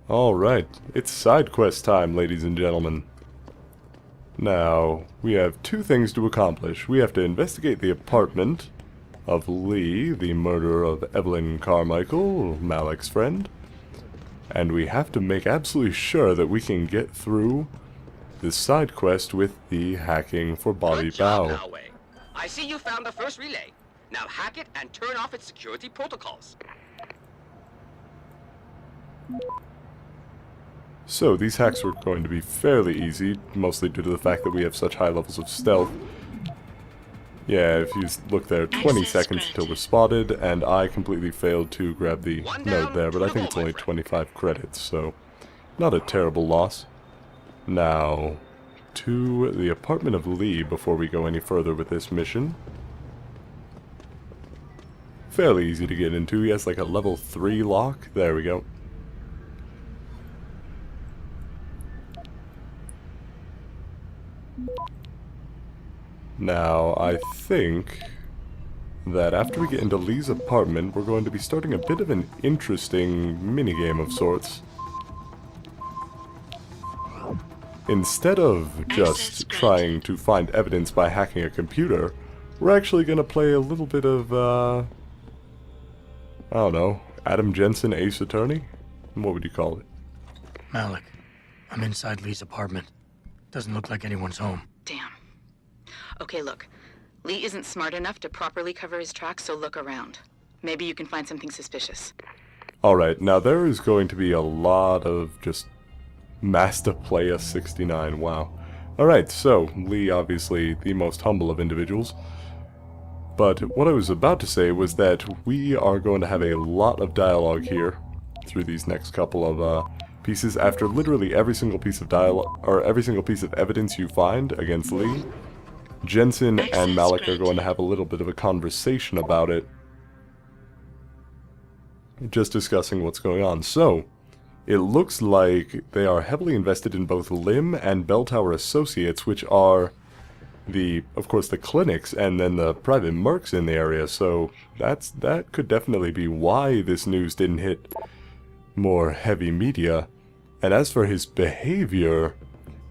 Alright, it's Sidequest time, ladies and gentlemen. Now, we have two things to accomplish. We have to investigate the apartment of Lee, the murderer of Evelyn Carmichael, Malik's friend. And we have to make absolutely sure that we can get through this side quest with the hacking for Bobby Good job, Bao. Poway. I see you found the first relay. Now hack it and turn off its security protocols. So, these hacks were going to be fairly easy, mostly due to the fact that we have such high levels of stealth. Yeah, if you look there, 20 seconds until we're spotted, and I completely failed to grab the node there, but I think it's only 25 credits, so not a terrible loss. Now, to the apartment of Lee before we go any further with this mission. Fairly easy to get into. He has like a level 3 lock. There we go. Now, I think that after we get into Lee's apartment, we're going to be starting a bit of an interesting minigame of sorts. Instead of just trying to find evidence by hacking a computer, we're actually going to play a little bit of, I don't know, Adam Jensen Ace Attorney? What would you call it? Malik, I'm inside Lee's apartment. Doesn't look like anyone's home. Damn. Okay, look. Lee isn't smart enough to properly cover his tracks, so look around. Maybe you can find something suspicious. Alright, now there is going to be a lot of just Master Player 69, wow. Alright, so, Lee obviously the most humble of individuals. But what I was about to say was that we are going to have a lot of dialogue here through these next couple of pieces. After literally every single piece of dialogue, or every single piece of evidence you find against Lee, Jensen and Malik are going to have a little bit of a conversation about it. Just discussing what's going on. So, it looks like they are heavily invested in both Lim and Bell Tower Associates, which are of course, the clinics and then the private mercs in the area. So, that could definitely be why this news didn't hit more heavy media. And as for his behavior,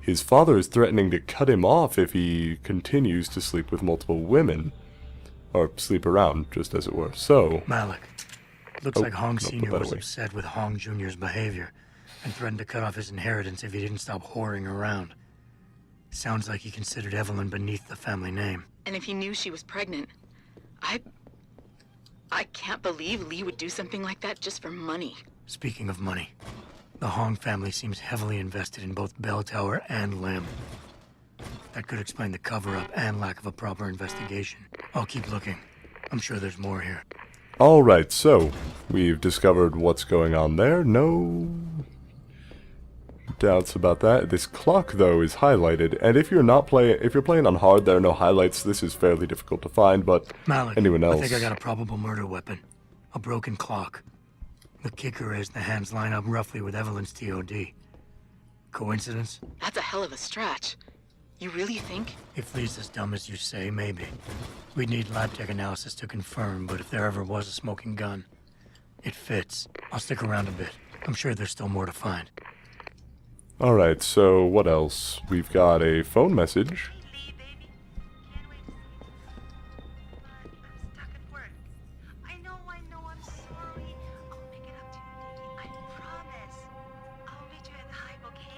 his father is threatening to cut him off if he continues to sleep with multiple women. Or sleep around, just as it were. So... Malik, looks like Hong Sr. was upset with Hong Jr.'s behavior and threatened to cut off his inheritance if he didn't stop whoring around. Sounds like he considered Evelyn beneath the family name. And if he knew she was pregnant, I can't believe Lee would do something like that just for money. Speaking of money, the Hong family seems heavily invested in both Bell Tower and Lim. That could explain the cover-up and lack of a proper investigation. I'll keep looking. I'm sure there's more here. Alright, so, we've discovered what's going on there. No doubts about that. This clock, though, is highlighted, and if you're playing on hard, there are no highlights. This is fairly difficult to find, but Malik, anyone else... I think I got a probable murder weapon. A broken clock. The kicker is the hands line up roughly with Evelyn's TOD. Coincidence? That's a hell of a stretch. You really think? If Lee's as dumb as you say, maybe. We'd need lab tech analysis to confirm, but if there ever was a smoking gun, it fits. I'll stick around a bit. I'm sure there's still more to find. Alright, so what else? We've got a phone message.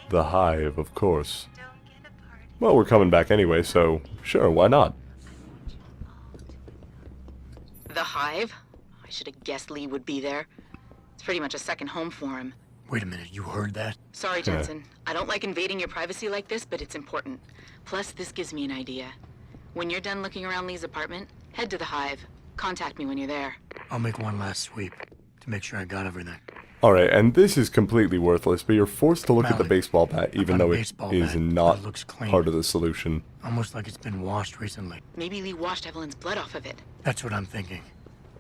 The Hive, of course. Well, we're coming back anyway, so sure, why not? The Hive? I should have guessed Lee would be there. It's pretty much a second home for him. Wait a minute, you heard that? Sorry, Jensen. I don't like invading your privacy like this, but it's important. Plus, this gives me an idea. When you're done looking around Lee's apartment, head to the Hive. Contact me when you're there. I'll make one last sweep to make sure I got everything. Alright, and this is completely worthless, but you're forced to look Malik, at the baseball bat, even though it is not part of the solution. Almost like it's been washed recently. Maybe Lee washed Evelyn's blood off of it. That's what I'm thinking.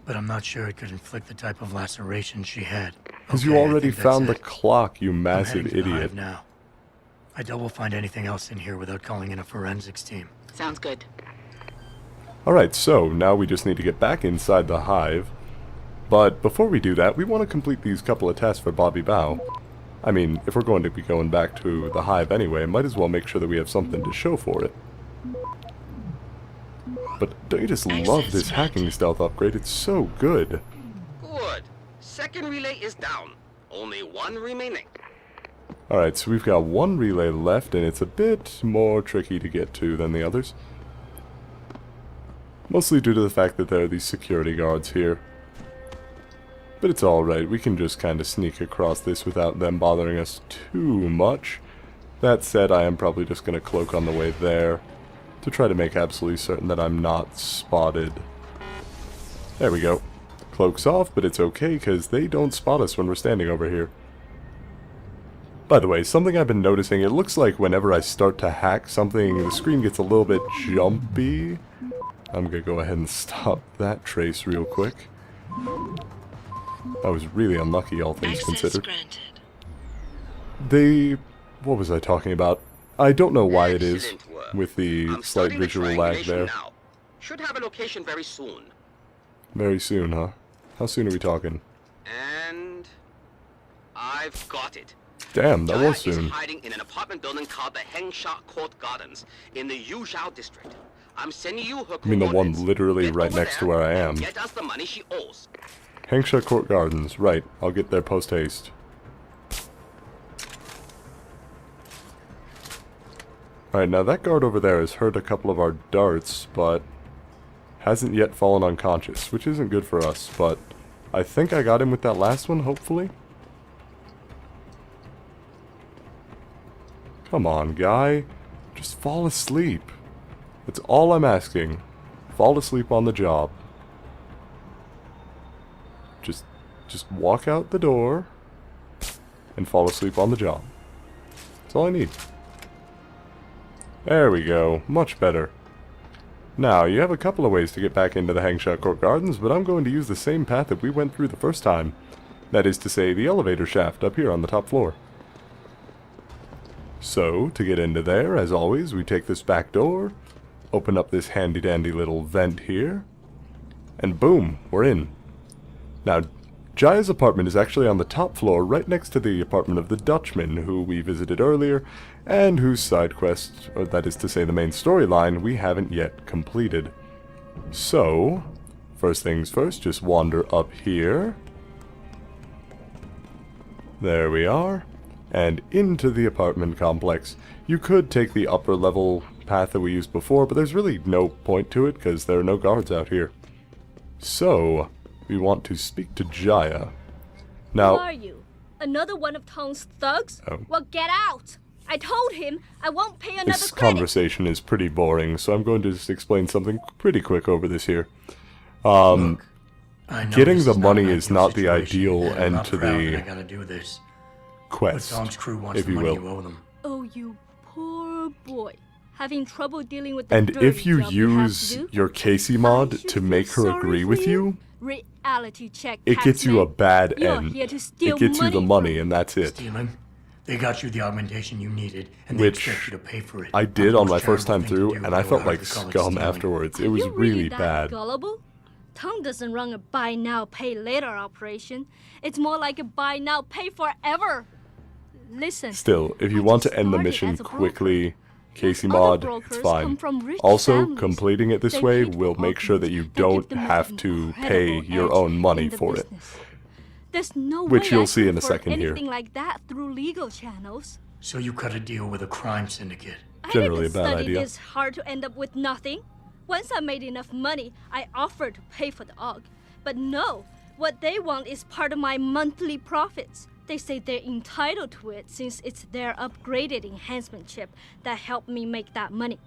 But I'm not sure it could inflict the type of laceration she had. Because you already found the clock, you massive idiot. Now. I doubt we'll find anything else in here without calling in a forensics team. Sounds good. Alright, so now we just need to get back inside the Hive. But before we do that, we want to complete these couple of tasks for Bobby Bao. I mean, if we're going to be going back to the hive anyway, might as well make sure that we have something to show for it. But don't you just love this hacking stealth upgrade? It's so good. Good. Second relay is down. Only one remaining. Alright, so we've got one relay left, and it's a bit more tricky to get to than the others. Mostly due to the fact that there are these security guards here. But it's alright, we can just kind of sneak across this without them bothering us too much. That said, I am probably just going to cloak on the way there to try to make absolutely certain that I'm not spotted. There we go. Cloak's off, but it's okay because they don't spot us when we're standing over here. By the way, something I've been noticing, it looks like whenever I start to hack something, the screen gets a little bit jumpy. I'm going to go ahead and stop that trace real quick. I was really unlucky, all things considered. What was I talking about? I don't know why it is, with the slight visual lag there. Now. Should have a location very soon. Very soon, huh? How soon are we talking? And I've got it. Damn, that Jaya was soon. is hiding in an apartment building called the Hengsha Court Gardens in the Yuzhou district. I'm sending you her I mean the one coordinates. literally Get right over next to there where I and am. Get us the money she owes. Hengsha Court Gardens, right. I'll get there post-haste. Alright, now that guard over there has heard a couple of our darts, but hasn't yet fallen unconscious, which isn't good for us, but I think I got him with that last one, hopefully. Come on, guy. Just fall asleep. That's all I'm asking. Fall asleep on the job. Just walk out the door and fall asleep on the job. That's all I need. There we go. Much better. Now, you have a couple of ways to get back into the Hengsha Court Gardens, but I'm going to use the same path that we went through the first time. That is to say, the elevator shaft up here on the top floor. So, to get into there, as always, we take this back door, open up this handy-dandy little vent here, and boom, we're in. Now, Jaya's apartment is actually on the top floor, right next to the apartment of the Dutchman, who we visited earlier, and whose side quest, or that is to say the main storyline, we haven't yet completed. So, first things first, just wander up here. There we are. And into the apartment complex. You could take the upper level path that we used before, but there's really no point to it, because there are no guards out here. So, we want to speak to Jaya. Now, Who are you? Another one of Tong's thugs? Oh. Well, get out! I told him I won't pay another this credit. conversation is pretty boring, so I'm going to just explain something pretty quick over this here. Look, I know Getting this the is money an is not the situation, ideal and I'm end not to proud the that I gotta do this. But quest, Tom's crew wants if the you money will. you owe them. Oh, you poor boy. Having trouble dealing with the And dirty if you job you have use to do? your Casey I mod should to feel make her sorry agree for with you, Reality check, it gets you a taxman. bad You're end. here to steal It gets you the money money, from- and that's it. Stealing? They got you the augmentation you needed, and they Which expect you to pay for it. I did Not on the my most first time charitable thing through, to do, and I I felt would like hardly call it scum stealing. afterwards. Are It was you really that bad. Gullible? Tong doesn't run a buy now, pay later operation. It's more like a buy now, pay forever. Listen. Still, if you I want just to end the started mission as a broker. quickly, Casey Other mod, brokers it's come fine. from rich Also, families. completing it this They way paid for will make sure that you augments that give don't them an have to pay incredible your edge own money in the for it. business. There's no Which way you'll I see could in a afford second here. anything like that through legal channels. So you cut a deal with a crime syndicate. Generally I a didn't bad study idea. this hard to end up with nothing. Once I made enough money, I offered to pay for the aug. But no, what they want is part of my monthly profits. They say they're entitled to it since it's their upgraded enhancement chip that helped me make that money.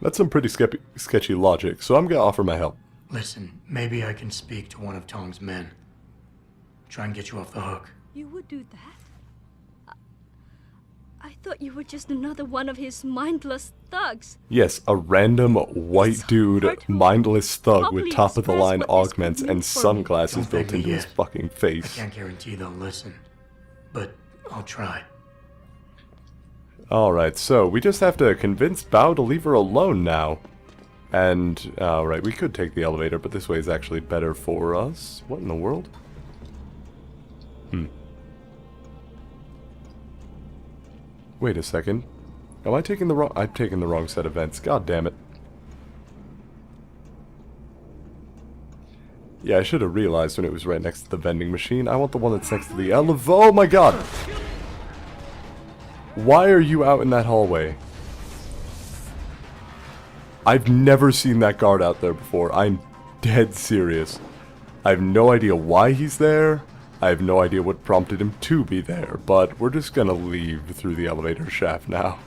That's some pretty sketchy logic, so I'm gonna offer my help. Listen, maybe I can speak to one of Tong's men. Try and get you off the hook. You would do that? I thought you were just another one of his mindless thugs. Yes, a random white It's dude, hard to mindless thug properly with top-of-the-line express what this could augments mean and for me. sunglasses Don't built beg me into his yet. fucking I face. can't guarantee they'll listen, but I'll try. Alright, so we just have to convince Bao to leave her alone now. And, alright, we could take the elevator, but this way is actually better for us. What in the world? Wait a second. Am I taking the wrong... I'm taking the wrong set of vents. God damn it. Yeah, I should have realized when it was right next to the vending machine. I want the one that's next to the elevator. Oh my god! Why are you out in that hallway? I've never seen that guard out there before. I'm dead serious. I have no idea why he's there. I have no idea what prompted him to be there. But we're just gonna leave through the elevator shaft now.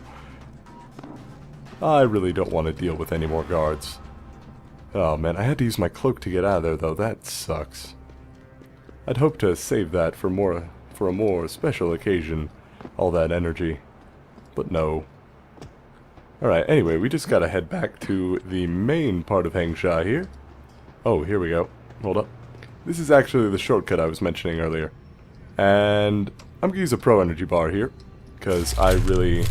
I really don't want to deal with any more guards. Oh man, I had to use my cloak to get out of there though. That sucks. I'd hope to save that for a more special occasion. All that energy. But no. Alright, anyway, we just gotta head back to the main part of Hengsha here. Oh, here we go. Hold up. This is actually the shortcut I was mentioning earlier. And I'm gonna use a pro energy bar here. Because I really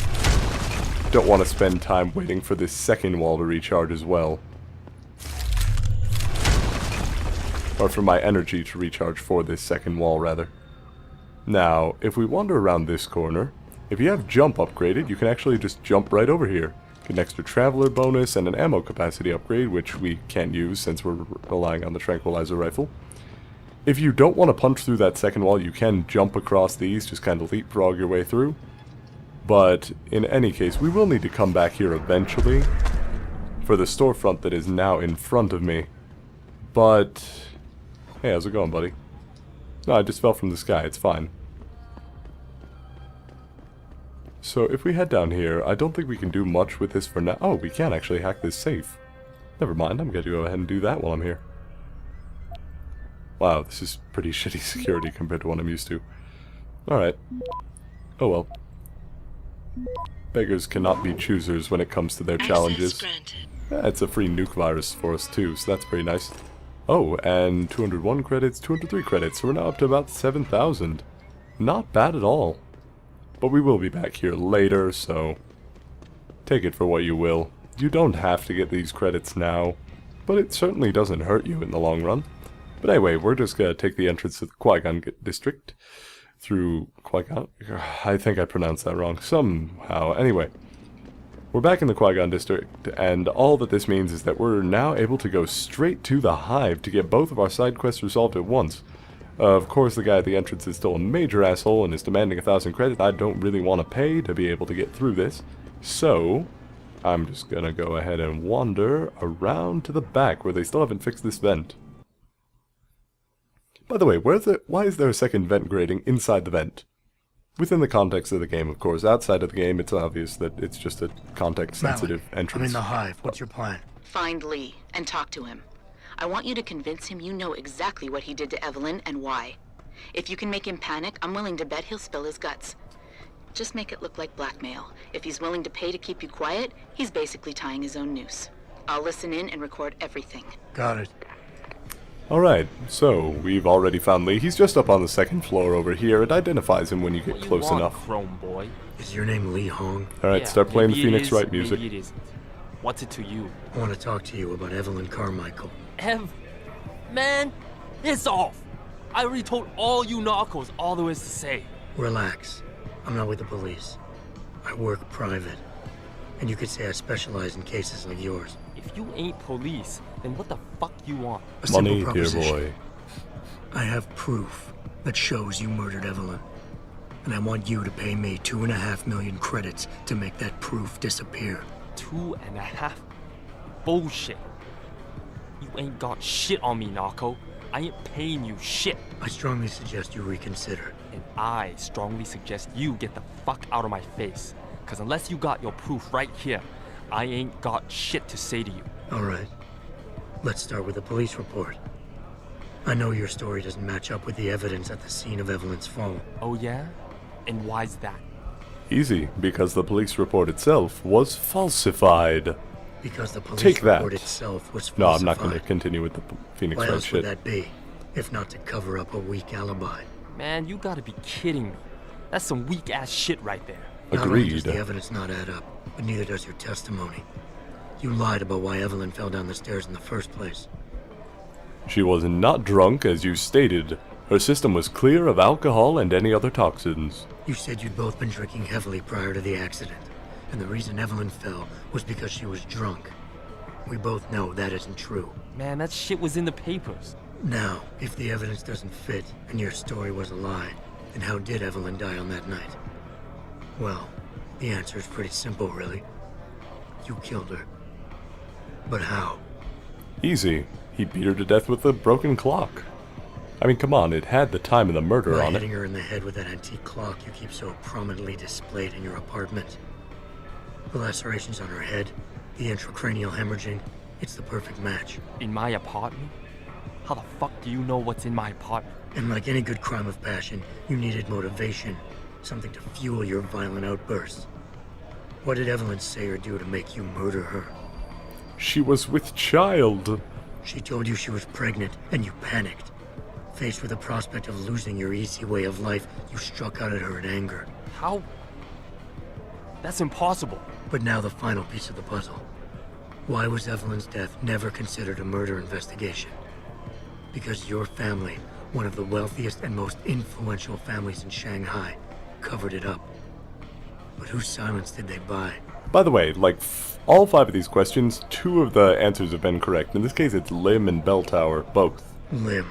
don't want to spend time waiting for this second wall to recharge as well. Or for my energy to recharge for this second wall, rather. Now, if we wander around this corner, if you have jump upgraded, you can actually just jump right over here. Get an extra traveler bonus and an ammo capacity upgrade, which we can't use since we're relying on the tranquilizer rifle. If you don't want to punch through that second wall, you can jump across these, just kind of leapfrog your way through. But in any case, we will need to come back here eventually for the storefront that is now in front of me. But hey, how's it going, buddy? No, I just fell from the sky. It's fine. So if we head down here, I don't think we can do much with this for now. Oh, we can actually hack this safe. Never mind, I'm going to go ahead and do that while I'm here. Wow, this is pretty shitty security compared to what I'm used to. Alright. Oh well. Beggars cannot be choosers when it comes to their challenges. Yeah, it's a free nuke virus for us too, so that's pretty nice. Oh, and 201 credits, 203 credits, so we're now up to about 7,000. Not bad at all. But we will be back here later, so take it for what you will. You don't have to get these credits now, but it certainly doesn't hurt you in the long run. But anyway, we're just going to take the entrance to the Qui-Gon district through Qui-Gon. I think I pronounced that wrong somehow. Anyway, we're back in the Qui-Gon district, and all that this means is that we're now able to go straight to the Hive to get both of our side quests resolved at once. Of course, the guy at the entrance is still a major asshole and is demanding 1,000 credits. I don't really want to pay to be able to get through this. So, I'm just going to go ahead and wander around to the back where they still haven't fixed this vent. By the way, why is there a second vent grating inside the vent? Within the context of the game, of course. Outside of the game, it's obvious that it's just a context-sensitive entrance. I'm in the Hive. What's your plan? Find Lee and talk to him. I want you to convince him you know exactly what he did to Evelyn and why. If you can make him panic, I'm willing to bet he'll spill his guts. Just make it look like blackmail. If he's willing to pay to keep you quiet, he's basically tying his own noose. I'll listen in and record everything. Got it. Alright, so we've already found Lee. He's just up on the second floor over here. It identifies him when you get close enough. Chrome boy? Is your name Lee Hong? Alright, start playing the maybe it Phoenix is, Wright music. maybe it isn't. What's it to you? I want to talk to you about Evelyn Carmichael. Man, it's off. I already told all you narcos all there is to say. Relax. I'm not with the police. I work private. And you could say I specialize in cases like yours. If you ain't police, then what the fuck you want? A simple Money, dear proposition. boy. I have proof that shows you murdered Evelyn. And I want you to pay me 2.5 million credits to make that proof disappear. 2.5? Bullshit. You ain't got shit on me, narco. I ain't paying you shit. I strongly suggest you reconsider. And I strongly suggest you get the fuck out of my face. Cause unless you got your proof right here, I ain't got shit to say to you. All right. Let's start with the police report. I know your story doesn't match up with the evidence at the scene of Evelyn's fall. Oh yeah? And why's that? Easy, because the police report itself was falsified. Because the police Take that. report itself was falsified. No, I'm not going to continue with the Phoenix Why Wright else would shit. that be, if not to cover up a weak alibi? Man, you gotta be kidding me. That's some weak ass shit right there. Not only does Agreed. the evidence not add up, but neither does your testimony. You lied about why Evelyn fell down the stairs in the first place. She was not drunk, as you stated Her system was clear of alcohol and any other toxins. You said you'd both been drinking heavily prior to the accident, and the reason Evelyn fell was because she was drunk. We both know that isn't true. Man, that shit was in the papers. Now, if the evidence doesn't fit and your story was a lie, then how did Evelyn die on that night? Well, the answer is pretty simple, really. You killed her. But how? Easy. He beat her to death with a broken clock. I mean, come on, it had the time of the murder By on hitting it. her in the head with that antique clock you keep so prominently displayed in your apartment. The lacerations on her head, the intracranial hemorrhaging, it's the perfect match. In my apartment? How the fuck do you know what's in my apartment? And like any good crime of passion, you needed motivation, something to fuel your violent outbursts. What did Evelyn say or do to make you murder her? She was with child. She told you she was pregnant, and you panicked. Faced with the prospect of losing your easy way of life, you struck out at her in anger. How? That's impossible. But now the final piece of the puzzle. Why was Evelyn's death never considered a murder investigation? Because your family, one of the wealthiest and most influential families in Shanghai, covered it up. But whose silence did they buy? By the way, like, all 5 of these questions, 2 of the answers have been correct. In this case, it's Lim and Bell Tower, both. Lim.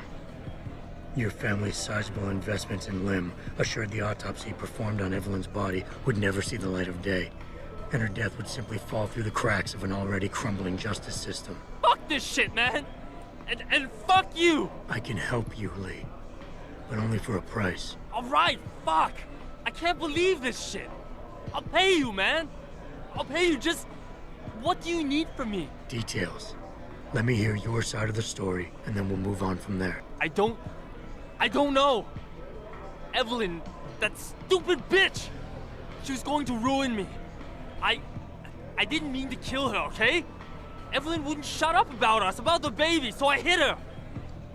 Your family's sizable investments in Lim assured the autopsy performed on Evelyn's body would never see the light of day, and her death would simply fall through the cracks of an already crumbling justice system. Fuck this shit, man! And fuck you! I can help you, Lee, but only for a price. Alright, fuck! I can't believe this shit! I'll pay you, man! I'll pay you, just... What do you need from me? Details. Let me hear your side of the story, and then we'll move on from there. I don't know! Evelyn, that stupid bitch! She was going to ruin me. I didn't mean to kill her, okay? Evelyn wouldn't shut up about us, about the baby, so I hit her.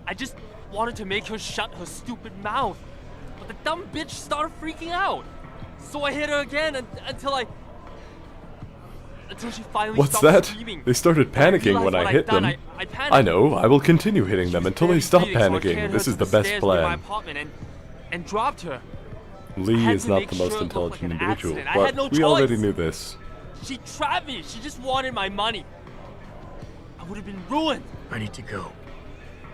I just wanted to make her shut her stupid mouth. But the dumb bitch started freaking out. So I hit her again until she finally What's stopped that? screaming. They started panicking when I hit them. I panicked. I know, I will continue hitting them She was until they barely stop breathing, so I panicking. carried This her is to the best stairs near my plan. apartment and dropped her. I Lee had is to not make the sure most it looked like intelligent an individual, accident. I had but no we already choice. knew this. She trapped me. She just wanted my money. I would have been ruined. I need to go.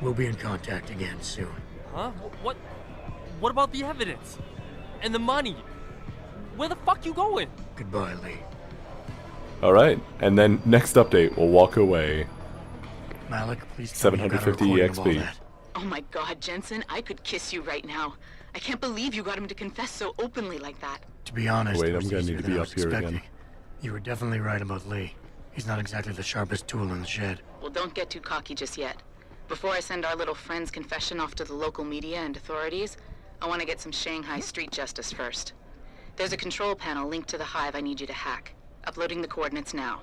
We'll be in contact again soon. Huh? What about the evidence? And the money? Where the fuck you going? Goodbye, Lee. Alright, and then next update, we'll walk away. Malik, please tell me you got a 750 recording of all EXP. that. Oh my god, Jensen, I could kiss you right now. I can't believe you got him to confess so openly like that. To be honest, Wait, it was I'm gonna easier need to than be I up was here expecting. again. You were definitely right about Lee. He's not exactly the sharpest tool in the shed. Well, don't get too cocky just yet. Before I send our little friend's confession off to the local media and authorities, I want to get some Shanghai street justice first. There's a control panel linked to the hive I need you to hack. Uploading the coordinates now.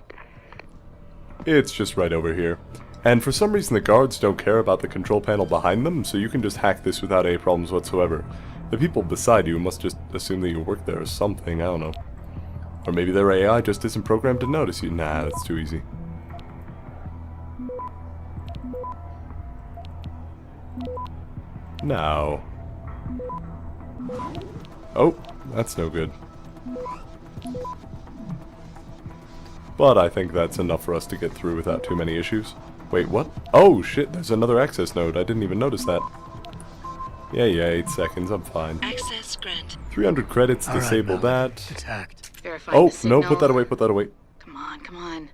It's just right over here. And for some reason the guards don't care about the control panel behind them, so you can just hack this without any problems whatsoever. The people beside you must just assume that you work there or something, I don't know. Or maybe their AI just isn't programmed to notice you. Nah, that's too easy. Now. Oh, that's no good. But I think that's enough for us to get through without too many issues. Wait, what? Oh shit, there's another access node. I didn't even notice that. Yeah, 8 seconds, I'm fine. Access grant. 300 credits, All right, disable Malik, that. It's hacked. Verifying Oh, the signal. no, put that away, put that away. Come on, come on.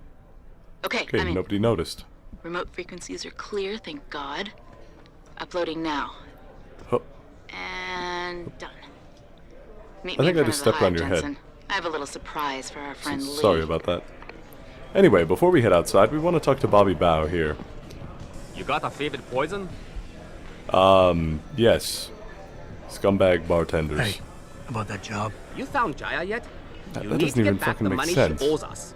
Okay, Okay, I'm in. nobody noticed. Remote frequencies are clear, thank God. Uploading now. Huh. And done. Meet I me think in I front just of the stepped on hive, your head. Jensen. I have a little surprise for our friend Lee. Sorry about that. Anyway, before we head outside, we want to talk to Bobby Bao here. You got a favorite poison? Yes. Scumbag bartenders. Hey, about that job? You found Jaya yet? That You doesn't need to even get back fucking the make money sense. she owes us.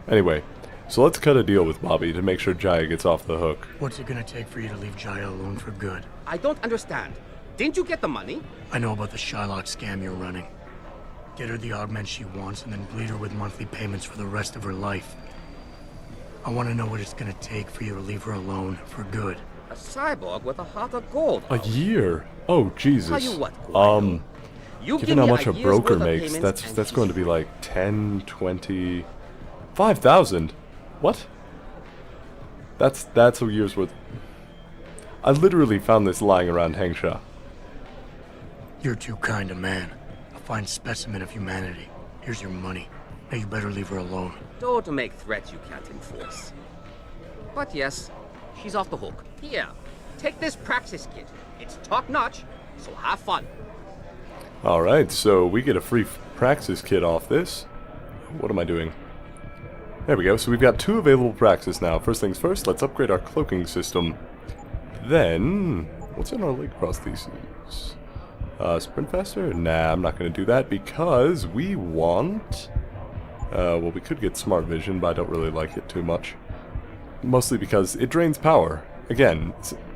Anyway, so let's cut a deal with Bobby to make sure Jaya gets off the hook. What's it gonna take for you to leave Jaya alone for good? I don't understand. Didn't you get the money? I know about the Shylock scam you're running. Get her the augment she wants and then bleed her with monthly payments for the rest of her life. I want to know what it's gonna take for you to leave her alone for good. cyborg with a heart of gold. A year? Oh, Jesus. Tell you what, Guano. You Given give how me much a year's broker worth of makes, payments that's and going to be like 10, 20, 5,000. What? That's a year's worth. I literally found this lying around Hengsha. You're too kind a man. A fine specimen of humanity. Here's your money. Now you better leave her alone. Don't make threats you can't enforce. But yes, she's off the hook. Here, take this praxis kit. It's top-notch, so have fun. Alright, so we get a free Praxis kit off this. What am I doing? There we go, so we've got 2 available Praxis now. First things first, let's upgrade our cloaking system. Then, what's in our leg prostheses? Sprint faster? Nah, I'm not going to do that because we want... well, we could get Smart Vision, but I don't really like it too much. Mostly because it drains power. Again,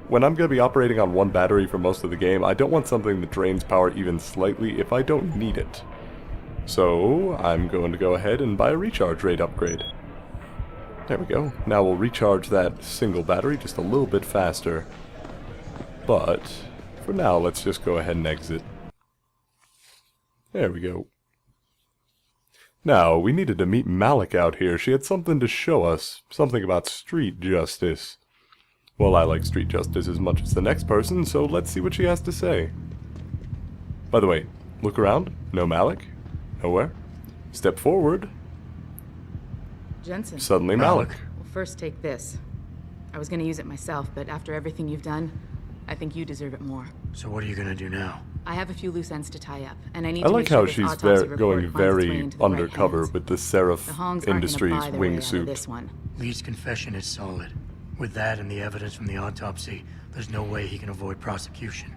when I'm going to be operating on 1 battery for most of the game, I don't want something that drains power even slightly if I don't need it. So, I'm going to go ahead and buy a recharge rate upgrade. There we go. Now we'll recharge that single battery just a little bit faster. But, for now, let's just go ahead and exit. There we go. Now, we needed to meet Malik out here. She had something to show us. Something about street justice. Well, I like street justice as much as the next person, so let's see what she has to say. By the way, look around. No Malik. Nowhere. Step forward. Jensen. Suddenly Malik. Well, first take this. I was gonna use it myself, but after everything you've done, I think you deserve it more. So what are you gonna do now? I have a few loose ends to tie up, and I need I to like make sure how this she's autopsy report going finds its way very into the right undercover hands. with the The Seraph Hongs aren't gonna Industries buy their way out of wingsuit. this one. Lee's confession is solid. With that and the evidence from the autopsy, there's no way he can avoid prosecution.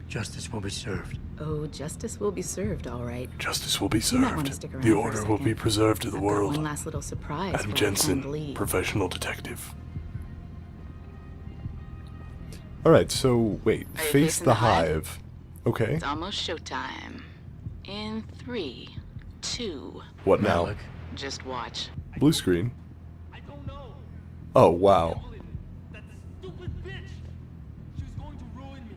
Justice will be served. Oh, justice will be served, all right. Justice will be You might wanna served. stick around The for a order will be second. preserved to the I've got world. one last little surprise Adam for Jensen, Lieutenant Lee. professional detective. Alright, so wait. Are you Face facing the the hive? hive. Okay. It's almost showtime. In 3, 2, What now? Malik, just watch. Blue screen. I don't know. Oh, wow. Evelyn, that stupid bitch. She was going to ruin me.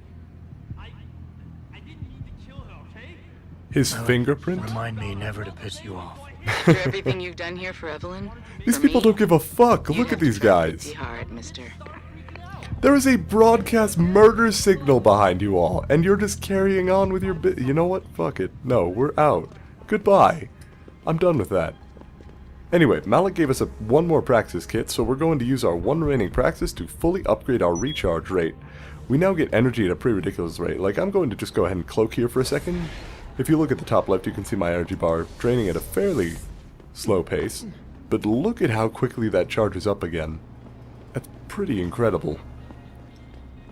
I didn't mean to kill her, okay? His Malik, fingerprint? Remind me never to piss you off. After everything you've done here for Evelyn, These for people me, don't give a fuck. you'd Look have at to these try guys. pretty hard, mister. There is a broadcast murder signal behind you all, and you're just carrying on with your You know what? Fuck it. No, we're out. Goodbye. I'm done with that. Anyway, Malik gave us one more Praxis kit, so we're going to use our 1 remaining Praxis to fully upgrade our recharge rate. We now get energy at a pretty ridiculous rate. Like, I'm going to just go ahead and cloak here for a second. If you look at the top left, you can see my energy bar draining at a fairly slow pace. But look at how quickly that charges up again. That's pretty incredible.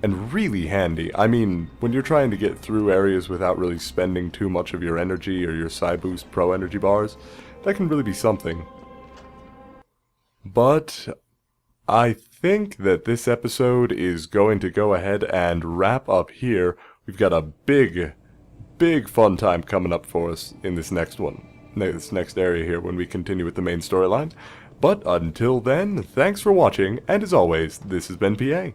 And really handy. I mean, when you're trying to get through areas without really spending too much of your energy or your Boost Pro energy bars, that can really be something. But I think that this episode is going to go ahead and wrap up here. We've got a big fun time coming up for us in this next one. This next area here when we continue with the main storyline. But until then, thanks for watching, and as always, this has been PA.